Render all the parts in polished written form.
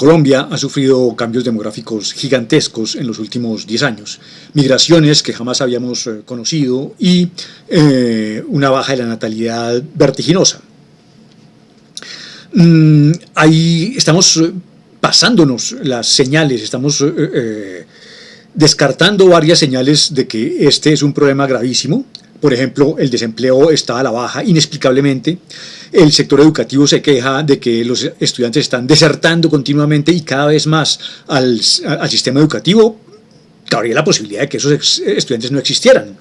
Colombia ha sufrido cambios demográficos gigantescos en los últimos 10 años, migraciones que jamás habíamos conocido y una baja de la natalidad vertiginosa. Ahí estamos pasándonos las señales, estamos descartando varias señales de que este es un problema gravísimo. Por ejemplo, el desempleo está a la baja inexplicablemente, el sector educativo se queja de que los estudiantes están desertando continuamente y cada vez más al sistema educativo. Cabría la posibilidad de que esos estudiantes no existieran.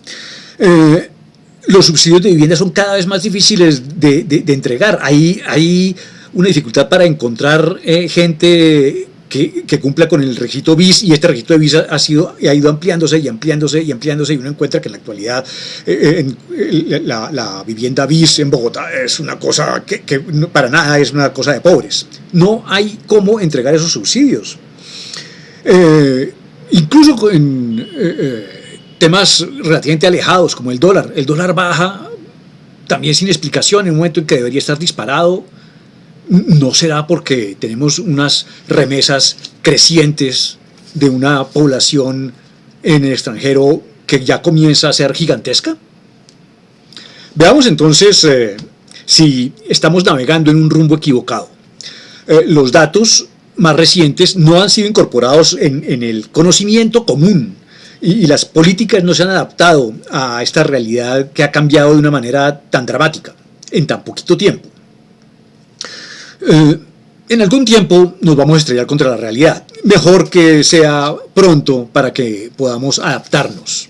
Los subsidios de vivienda son cada vez más difíciles de entregar. Hay una dificultad para encontrar gente que cumpla con el requisito BIS, y este requisito de BIS ha ido ampliándose y ampliándose y ampliándose, y uno encuentra que en la actualidad la vivienda BIS en Bogotá es una cosa que para nada es una cosa de pobres. No hay cómo entregar esos subsidios. Incluso en temas relativamente alejados como el dólar baja también sin explicación en un momento en que debería estar disparado. ¿No será porque tenemos unas remesas crecientes de una población en el extranjero que ya comienza a ser gigantesca? Veamos entonces si estamos navegando en un rumbo equivocado. Los datos más recientes no han sido incorporados en el conocimiento común y las políticas no se han adaptado a esta realidad que ha cambiado de una manera tan dramática en tan poquito tiempo. En algún tiempo nos vamos a estrellar contra la realidad. Mejor que sea pronto para que podamos adaptarnos.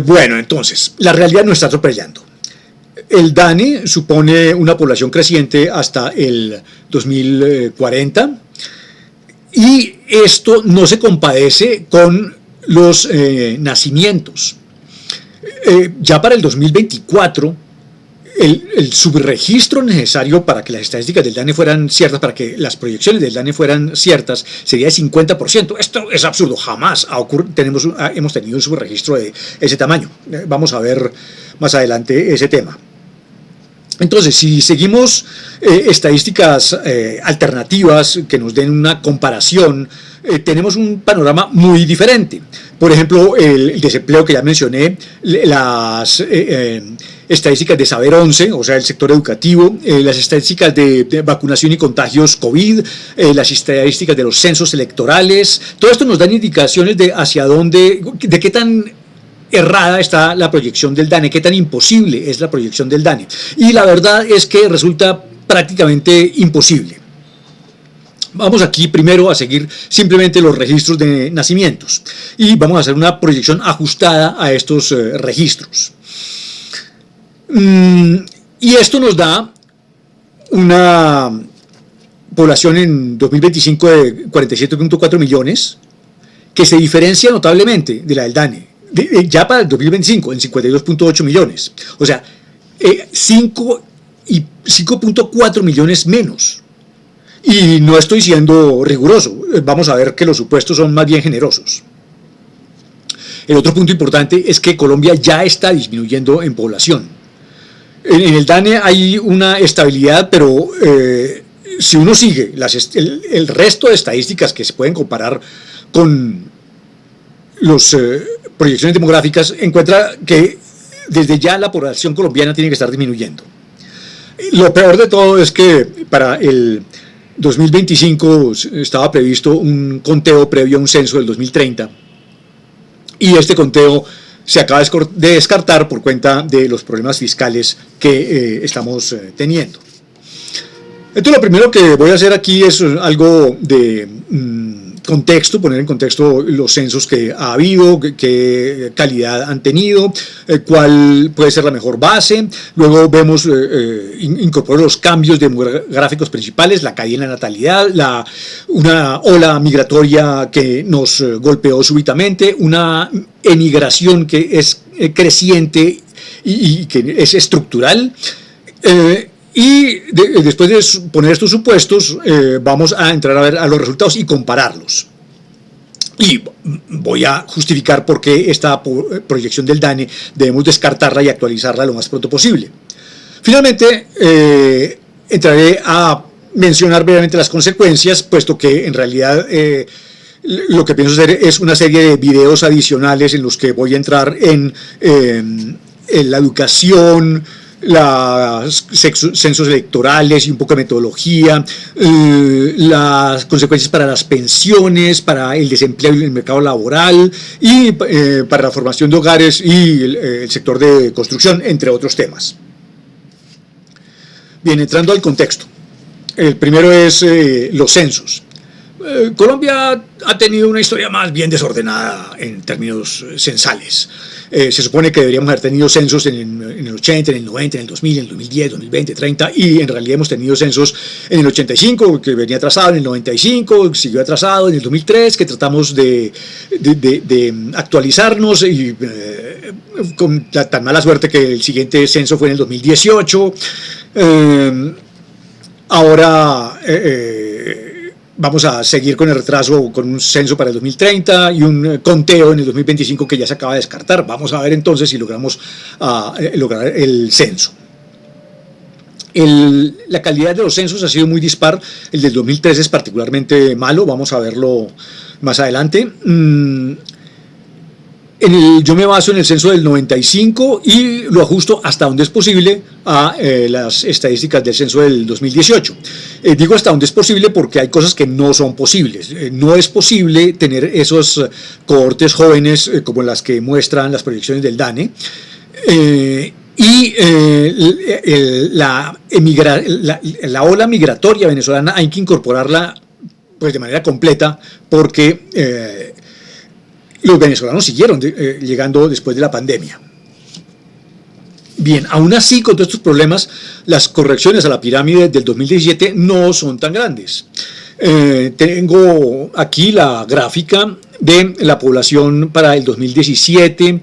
Bueno, entonces, la realidad nos está atropellando. El DANE supone una población creciente hasta el 2040 y esto no se compadece con los nacimientos. Ya para el 2024, el subregistro necesario para que las estadísticas del DANE fueran ciertas, para que las proyecciones del DANE fueran ciertas, sería de 50%. Esto es absurdo, jamás hemos tenido un subregistro de ese tamaño. Vamos a ver más adelante ese tema. Entonces, si seguimos estadísticas alternativas que nos den una comparación, tenemos un panorama muy diferente. Por ejemplo, el desempleo que ya mencioné, las estadísticas de Saber 11, o sea, el sector educativo, las estadísticas de vacunación y contagios COVID, las estadísticas de los censos electorales. Todo esto nos dan indicaciones de hacia dónde, de qué tan errada está la proyección del DANE, qué tan imposible es la proyección del DANE. Y la verdad es que resulta prácticamente imposible. Vamos aquí primero a seguir simplemente los registros de nacimientos y vamos a hacer una proyección ajustada a estos registros. Y esto nos da una población en 2025 de 47.4 millones, que se diferencia notablemente de la del DANE. Ya para el 2025 en 52.8 millones, o sea, 5.4 millones menos. Y no estoy siendo riguroso, vamos a ver que los supuestos son más bien generosos. El otro punto importante es que Colombia ya está disminuyendo en población. En el DANE hay una estabilidad, pero si uno sigue el resto de estadísticas que se pueden comparar con las proyecciones demográficas, encuentra que desde ya la población colombiana tiene que estar disminuyendo. Lo peor de todo es que para el 2025 estaba previsto un conteo previo a un censo del 2030 y este conteo se acaba de descartar por cuenta de los problemas fiscales que estamos teniendo. Entonces lo primero que voy a hacer aquí es algo de contexto, poner en contexto los censos que ha habido, qué calidad han tenido, cuál puede ser la mejor base. Luego vemos, incorporar los cambios demográficos principales, la caída en la natalidad, una ola migratoria que nos golpeó súbitamente, una emigración que es creciente y que es estructural. Y después de poner estos supuestos, vamos a entrar a ver a los resultados y compararlos. Y voy a justificar por qué esta proyección del DANE debemos descartarla y actualizarla lo más pronto posible. Finalmente, entraré a mencionar brevemente las consecuencias, puesto que en realidad lo que pienso hacer es una serie de videos adicionales en los que voy a entrar en la educación, los censos electorales y un poco de metodología, las consecuencias para las pensiones, para el desempleo y el mercado laboral y para la formación de hogares y el sector de construcción, entre otros temas. Bien, entrando al contexto. El primero es los censos. Colombia ha tenido una historia más bien desordenada en términos censales. Se supone que deberíamos haber tenido censos en el 80, en el 90, en el 2000, en el 2010, 2020, 30, y en realidad hemos tenido censos en el 85, que venía atrasado, en el 95, siguió atrasado, en el 2003, que tratamos de actualizarnos, y con tan mala suerte que el siguiente censo fue en el 2018. Ahora vamos a seguir con el retraso, con un censo para el 2030 y un conteo en el 2025 que ya se acaba de descartar. Vamos a ver entonces si logramos lograr el censo. La calidad de los censos ha sido muy dispar. El del 2013 es particularmente malo, vamos a verlo más adelante. Yo me baso en el censo del 95 y lo ajusto hasta donde es posible a las estadísticas del censo del 2018. Digo hasta donde es posible porque hay cosas que no son posibles. No es posible tener esos cohortes jóvenes como las que muestran las proyecciones del DANE. La ola migratoria venezolana hay que incorporarla pues de manera completa porque los venezolanos siguieron llegando después de la pandemia. Bien, aún así, con todos estos problemas, las correcciones a la pirámide del 2017 no son tan grandes. Tengo aquí la gráfica de la población para el 2017,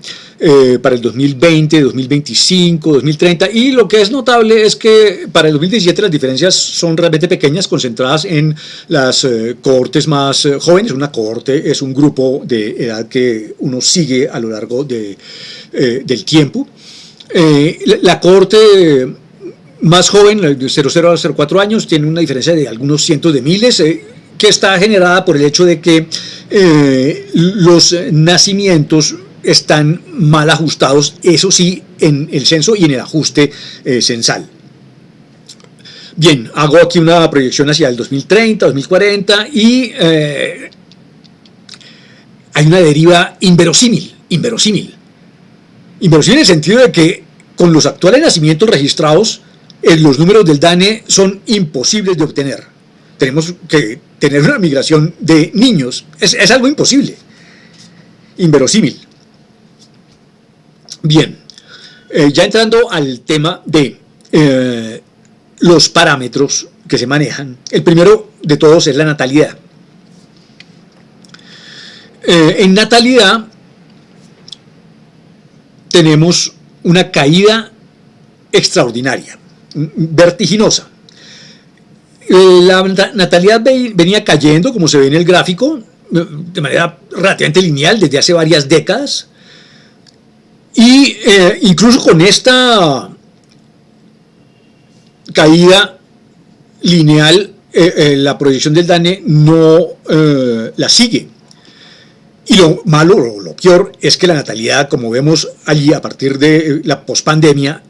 para el 2020, 2025, 2030, y lo que es notable es que para el 2017 las diferencias son realmente pequeñas, concentradas en las cohortes más jóvenes. Una cohorte es un grupo de edad que uno sigue a lo largo del tiempo. La cohorte más joven, de 00 a 04 años, tiene una diferencia de algunos cientos de miles, que está generada por el hecho de que los nacimientos están mal ajustados, eso sí, en el censo y en el ajuste censal. Bien, hago aquí una proyección hacia el 2030, 2040 y hay una deriva inverosímil en el sentido de que con los actuales nacimientos registrados, los números del DANE son imposibles de obtener. Tenemos que tener una migración de niños, es algo imposible, inverosímil. Bien, ya entrando al tema de los parámetros que se manejan, el primero de todos es la natalidad. En natalidad tenemos una caída extraordinaria, vertiginosa. La natalidad venía cayendo, como se ve en el gráfico, de manera relativamente lineal desde hace varias décadas, y incluso con esta caída lineal, la proyección del DANE no la sigue. Y lo malo, lo peor, es que la natalidad, como vemos allí a partir de la pospandemia,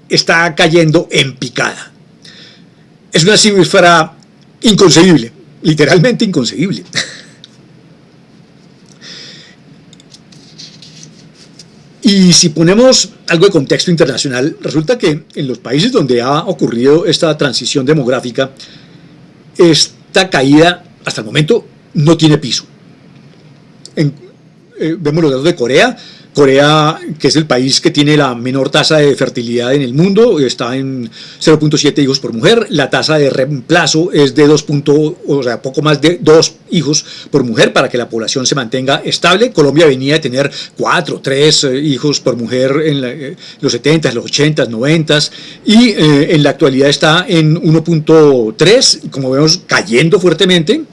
está cayendo en picada. Es una cifra inconcebible, literalmente inconcebible. Y si ponemos algo de contexto internacional, resulta que en los países donde ha ocurrido esta transición demográfica, esta caída hasta el momento no tiene piso. Vemos los datos de Corea, que es el país que tiene la menor tasa de fertilidad en el mundo, está en 0.7 hijos por mujer. La tasa de reemplazo es de poco más de 2 hijos por mujer para que la población se mantenga estable. Colombia venía de tener 4, 3 hijos por mujer en los 70, los 80, 90 y en la actualidad está en 1.3, como vemos, cayendo fuertemente.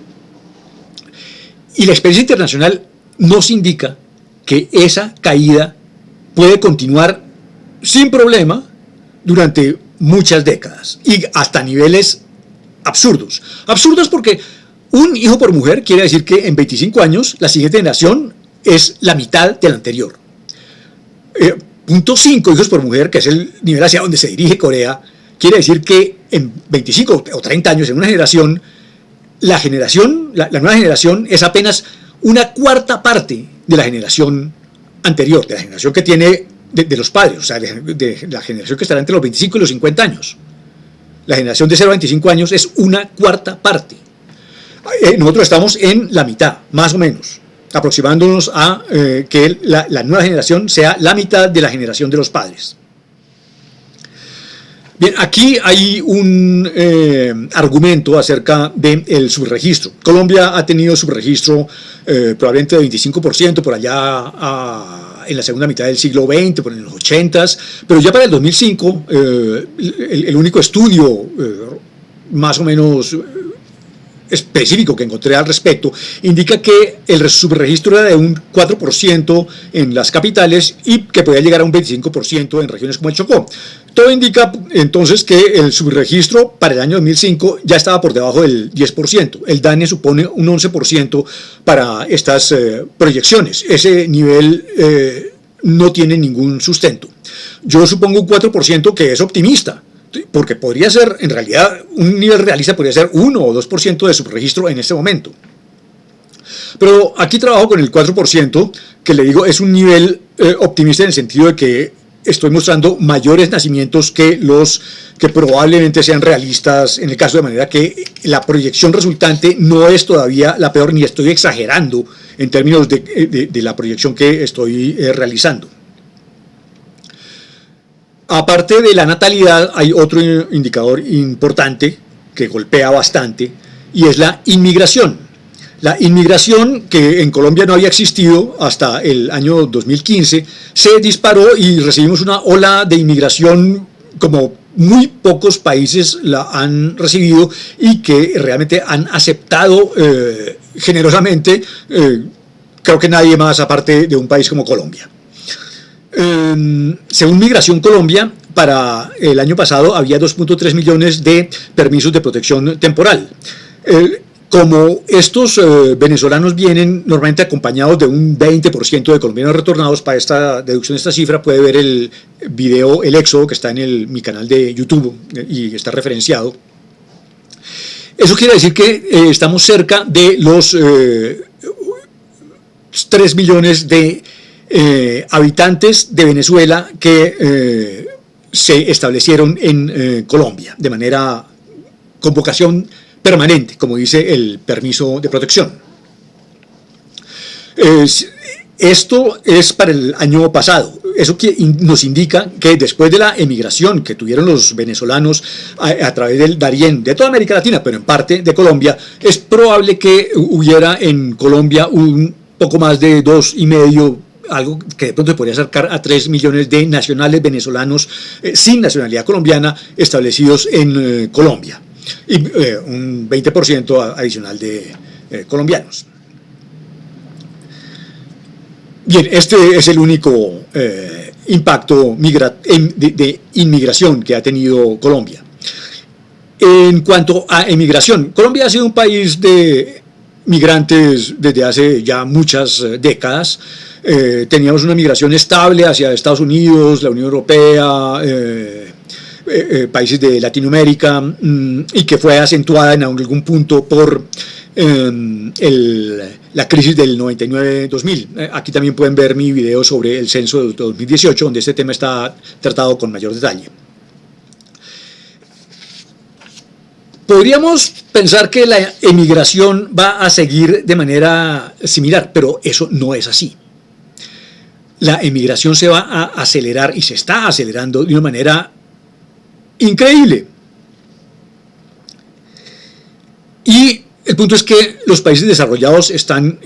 Y la experiencia internacional nos indica que esa caída puede continuar sin problema durante muchas décadas y hasta niveles absurdos. Absurdos porque un hijo por mujer quiere decir que en 25 años la siguiente generación es la mitad de la anterior. Punto 5 hijos por mujer, que es el nivel hacia donde se dirige Corea, quiere decir que en 25 o 30 años, en una generación, la nueva generación es apenas una cuarta parte de la generación anterior, de la generación que tiene de los padres, o sea, de la generación que estará entre los 25 y los 50 años. La generación de 0 a 25 años es una cuarta parte. Nosotros estamos en la mitad, más o menos, aproximándonos a que la nueva generación sea la mitad de la generación de los padres. Bien, aquí hay un argumento acerca del subregistro. Colombia ha tenido subregistro probablemente de 25% por allá en la segunda mitad del siglo XX, por en los 80s, pero ya para el 2005 el único estudio más o menos específico que encontré al respecto indica que el subregistro era de un 4% en las capitales y que podía llegar a un 25% en regiones como el Chocó. Todo indica entonces que el subregistro para el año 2005 ya estaba por debajo del 10%. El DANE supone un 11% para estas proyecciones. Ese nivel no tiene ningún sustento. Yo supongo un 4% que es optimista, porque podría ser, en realidad, un nivel realista podría ser 1 o 2% de subregistro en este momento. Pero aquí trabajo con el 4%, que le digo es un nivel optimista en el sentido de que estoy mostrando mayores nacimientos que los que probablemente sean realistas en el caso, de manera que la proyección resultante no es todavía la peor, ni estoy exagerando en términos de la proyección que estoy realizando. Aparte de la natalidad, hay otro indicador importante que golpea bastante y es la inmigración. La inmigración, que en Colombia no había existido hasta el año 2015, se disparó y recibimos una ola de inmigración como muy pocos países la han recibido y que realmente han aceptado generosamente, creo que nadie más aparte de un país como Colombia. Según Migración Colombia, para el año pasado había 2.3 millones de permisos de protección temporal. Como estos venezolanos vienen normalmente acompañados de un 20% de colombianos retornados, para esta deducción de esta cifra puede ver el video El Éxodo, que está en mi canal de YouTube y está referenciado. Eso quiere decir que estamos cerca de los 3 millones de habitantes de Venezuela que se establecieron en Colombia de manera con vocación permanente, como dice el permiso de protección. Esto es para el año pasado. Eso nos indica que después de la emigración que tuvieron los venezolanos a través del Darién, de toda América Latina, pero en parte de Colombia, es probable que hubiera en Colombia un poco más de 2,5, algo que de pronto se podría acercar a 3 millones de nacionales venezolanos sin nacionalidad colombiana establecidos en Colombia, y un 20% adicional de colombianos. Bien, este es el único impacto de inmigración que ha tenido Colombia. En cuanto a emigración, Colombia ha sido un país de migrantes desde hace ya muchas décadas. Teníamos una migración estable hacia Estados Unidos, la Unión Europea, países de Latinoamérica, y que fue acentuada en algún punto por la crisis del 99-2000. Aquí también pueden ver mi video sobre el censo de 2018, donde este tema está tratado con mayor detalle. Podríamos pensar que la emigración va a seguir de manera similar, pero eso no es así. La emigración se va a acelerar y se está acelerando de una manera increíble. Y el punto es que los países desarrollados están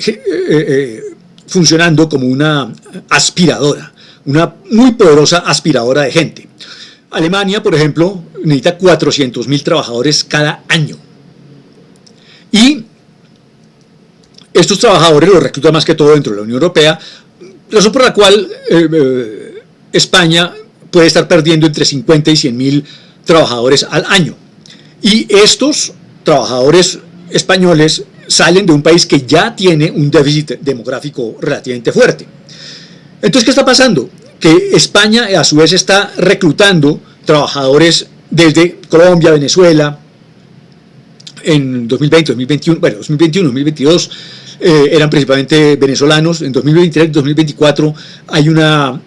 funcionando como una aspiradora, una muy poderosa aspiradora de gente. Alemania, por ejemplo, necesita 400.000 trabajadores cada año. Y estos trabajadores los reclutan más que todo dentro de la Unión Europea, razón por la cual España puede estar perdiendo entre 50 y 100.000 trabajadores al año. Y estos trabajadores españoles salen de un país que ya tiene un déficit demográfico relativamente fuerte. Entonces, ¿qué está pasando? Que España a su vez está reclutando trabajadores desde Colombia, Venezuela, en 2020, 2021, bueno, 2021, 2022 eran principalmente venezolanos, en 2023, 2024 hay un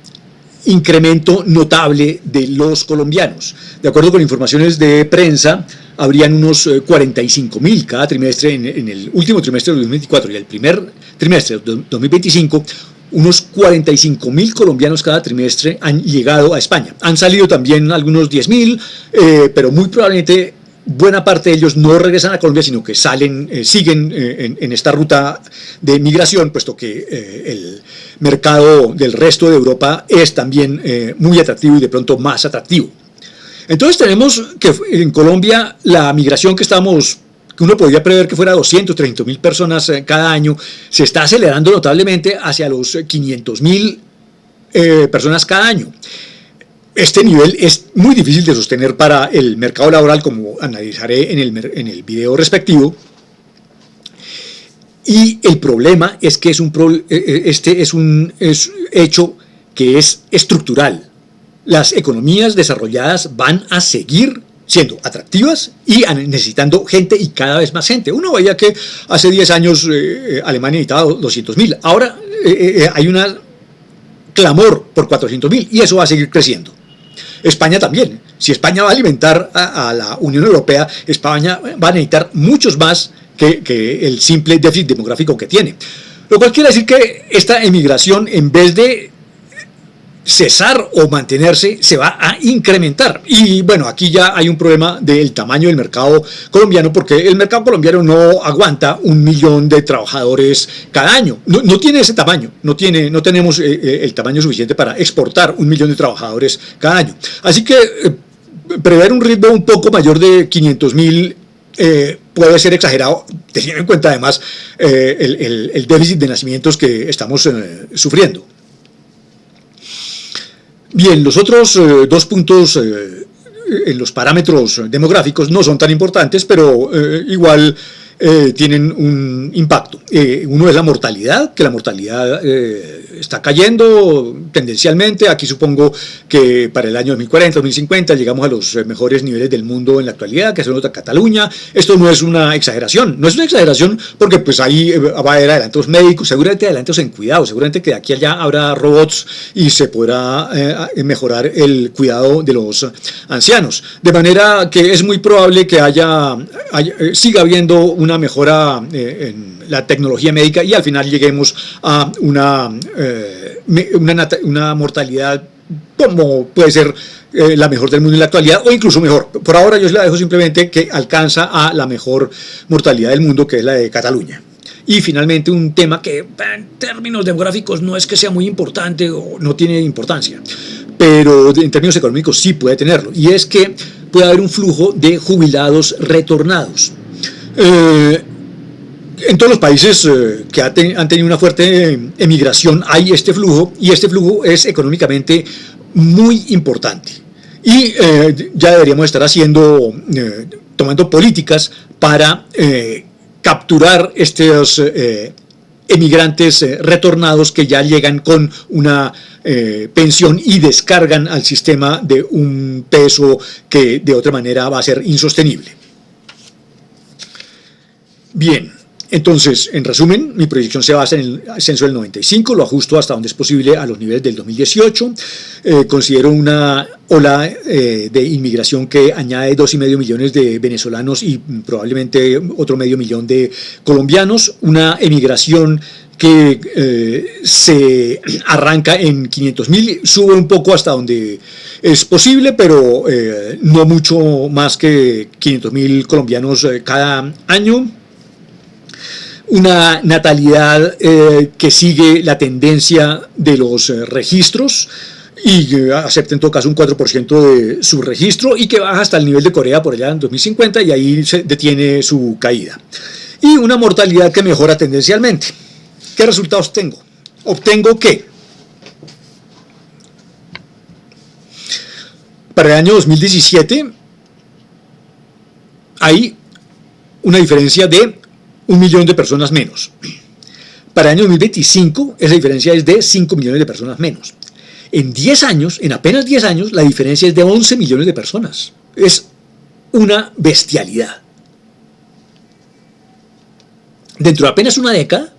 incremento notable de los colombianos. De acuerdo con informaciones de prensa, habrían unos 45.000 cada trimestre en el último trimestre de 2024 y el primer trimestre de 2025, unos 45.000 colombianos cada trimestre han llegado a España. Han salido también algunos 10.000, pero muy probablemente buena parte de ellos no regresan a Colombia, sino que siguen en esta ruta de migración, puesto que el mercado del resto de Europa es también muy atractivo y de pronto más atractivo. Entonces tenemos que en Colombia la migración que uno podría prever que fuera 230.000 personas cada año, se está acelerando notablemente hacia los 500.000 personas cada año. Este nivel es muy difícil de sostener para el mercado laboral, como analizaré en el video respectivo. Y el problema es que este es un hecho que es estructural. Las economías desarrolladas van a seguir siendo atractivas y necesitando gente y cada vez más gente. Uno veía que hace 10 años Alemania necesitaba 200.000. Ahora hay un clamor por 400.000 y eso va a seguir creciendo. España también. Si España va a alimentar a la Unión Europea, España va a necesitar muchos más que el simple déficit demográfico que tiene. Lo cual quiere decir que esta emigración, en vez de cesar o mantenerse, se va a incrementar. Y bueno, aquí ya hay un problema del tamaño del mercado colombiano, porque el mercado colombiano no aguanta 1 millón de trabajadores cada año. No tiene ese tamaño, no tenemos el tamaño suficiente para exportar 1 millón de trabajadores cada año. Así que prever un ritmo un poco mayor de 500.000 puede ser exagerado, teniendo en cuenta además el déficit de nacimientos que estamos sufriendo. Bien, los otros dos puntos en los parámetros demográficos no son tan importantes, pero igual tienen un impacto. Uno es la mortalidad, que la mortalidad está cayendo tendencialmente. Aquí supongo que para el año 2040, 2050 llegamos a los mejores niveles del mundo en la actualidad, que son los de Cataluña. Esto no es una exageración, porque pues ahí va a haber adelantos médicos, seguramente adelantos en cuidado, seguramente que de aquí a allá habrá robots y se podrá mejorar el cuidado de los ancianos. De manera que es muy probable que siga habiendo una mejora en la tecnología médica y al final lleguemos a una mortalidad como puede ser la mejor del mundo en la actualidad o incluso mejor. Por ahora yo la dejo simplemente que alcanza a la mejor mortalidad del mundo, que es la de Cataluña. Y finalmente un tema que en términos demográficos no es que sea muy importante o no tiene importancia, pero en términos económicos sí puede tenerlo, y es que puede haber un flujo de jubilados retornados. En todos los países que han tenido una fuerte emigración hay este flujo, y este flujo es económicamente muy importante. Y ya deberíamos estar tomando políticas para capturar estos emigrantes retornados que ya llegan con una pensión y descargan al sistema de un peso que de otra manera va a ser insostenible. Bien, entonces, en resumen, mi proyección se basa en el censo del 95, lo ajusto hasta donde es posible a los niveles del 2018, considero una ola de inmigración que añade 2,5 millones de venezolanos y probablemente otro medio millón de colombianos, una emigración que se arranca en 500.000, sube un poco hasta donde es posible, pero no mucho más que 500.000 colombianos cada año. Una natalidad que sigue la tendencia de los registros y acepta en todo caso un 4% de su registro y que baja hasta el nivel de Corea por allá en 2050 y ahí se detiene su caída. Y una mortalidad que mejora tendencialmente. ¿Qué resultados tengo? Obtengo que para el año 2017 hay una diferencia de 1 millón de personas menos. Para el año 2025, esa diferencia es de 5 millones de personas menos. En 10 años, en apenas 10 años, la diferencia es de 11 millones de personas. Es una bestialidad. Dentro de apenas una década,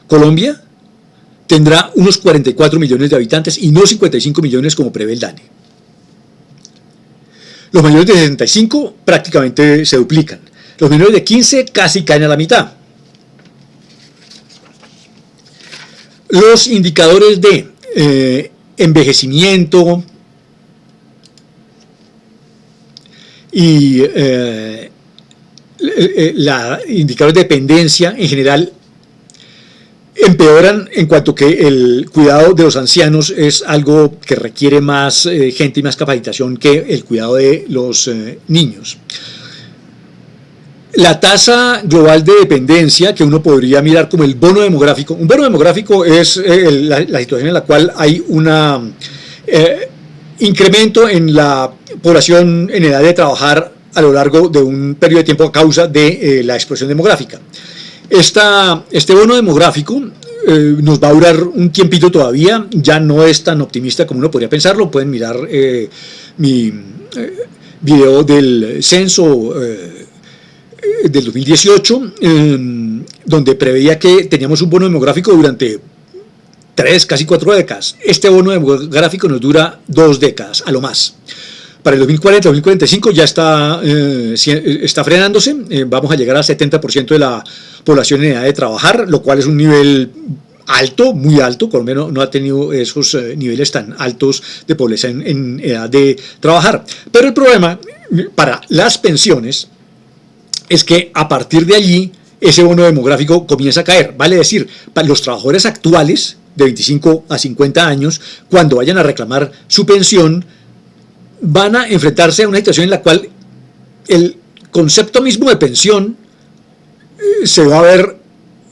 Colombia tendrá unos 44 millones de habitantes y no 55 millones como prevé el DANE. Los mayores de 65 prácticamente se duplican. Los menores de 15 casi caen a la mitad. Los indicadores de envejecimiento y indicadores de dependencia en general empeoran, en cuanto que el cuidado de los ancianos es algo que requiere más gente y más capacitación que el cuidado de los niños. La tasa global de dependencia, que uno podría mirar como el bono demográfico. Un bono demográfico es la situación en la cual hay un incremento en la población en edad de trabajar a lo largo de un periodo de tiempo a causa de la explosión demográfica. Este bono demográfico nos va a durar un tiempito todavía, ya no es tan optimista como uno podría pensarlo. Pueden mirar mi video del censo del 2018, donde preveía que teníamos un bono demográfico durante 3, casi 4 décadas. Este bono demográfico nos dura 2 décadas, a lo más. Para el 2040-2045 ya está frenándose, vamos a llegar al 70% de la población en edad de trabajar, lo cual es un nivel alto, muy alto. Colombia no ha tenido esos niveles tan altos de población en edad de trabajar. Pero el problema para las pensiones es que a partir de allí ese bono demográfico comienza a caer. Vale decir, para los trabajadores actuales de 25 a 50 años, cuando vayan a reclamar su pensión, van a enfrentarse a una situación en la cual el concepto mismo de pensión se va a ver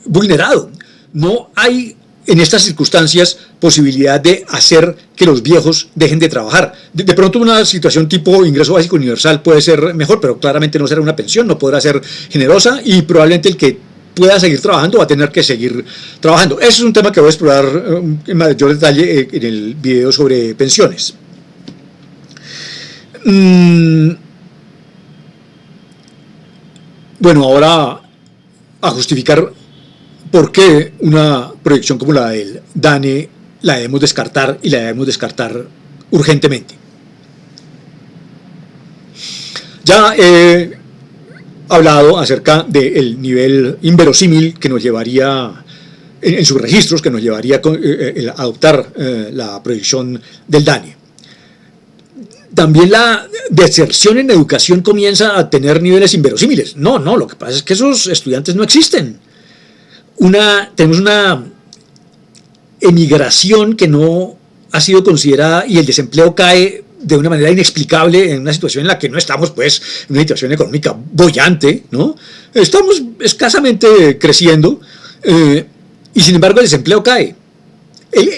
vulnerado. No hay en estas circunstancias posibilidad de hacer que los viejos dejen de trabajar. De pronto una situación tipo ingreso básico universal puede ser mejor, pero claramente no será una pensión, no podrá ser generosa, y probablemente el que pueda seguir trabajando va a tener que seguir trabajando. Ese es un tema que voy a explorar en mayor detalle en el video sobre pensiones. Bueno, ahora a justificar por qué una proyección como la del DANE la debemos descartar, y la debemos descartar urgentemente. Ya he hablado acerca del nivel inverosímil que nos llevaría en sus registros, que nos llevaría a adoptar la proyección del DANE. También la deserción en educación comienza a tener niveles inverosímiles. No, lo que pasa es que esos estudiantes no existen. Tenemos una emigración que no ha sido considerada, y el desempleo cae de una manera inexplicable en una situación en la que no estamos, pues, en una situación económica boyante, ¿no? Estamos escasamente creciendo, y sin embargo el desempleo cae.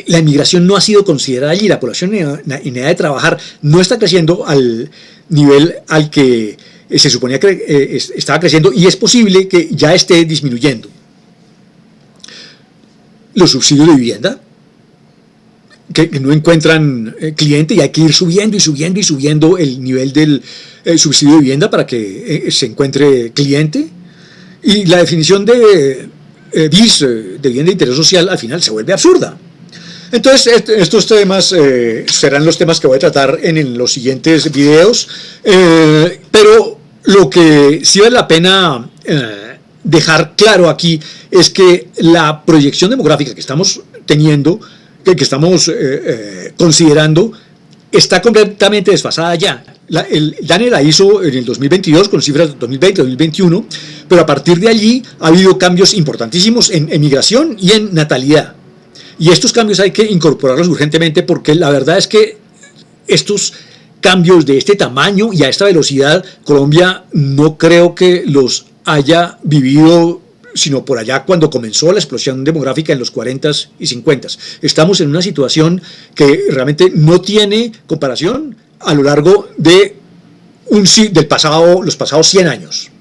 La emigración no ha sido considerada allí. La población en edad de trabajar no está creciendo al nivel al que se suponía que estaba creciendo, y es posible que ya esté disminuyendo. Los subsidios de vivienda, que no encuentran cliente, y hay que ir subiendo y subiendo y subiendo el nivel del subsidio de vivienda para que se encuentre cliente. Y la definición de BIS, de vivienda de interés social, al final se vuelve absurda. Entonces, estos temas serán los temas que voy a tratar en los siguientes videos, pero lo que sí vale la pena dejar claro aquí es que la proyección demográfica que estamos teniendo, que estamos considerando, está completamente desfasada ya. El DANE la hizo en el 2022 con cifras de 2020-2021, pero a partir de allí ha habido cambios importantísimos en emigración y en natalidad. Y estos cambios hay que incorporarlos urgentemente, porque la verdad es que estos cambios de este tamaño y a esta velocidad, Colombia no creo que los haya vivido sino por allá cuando comenzó la explosión demográfica en los 40s y 50s. Estamos en una situación que realmente no tiene comparación a lo largo de los pasados 100 años.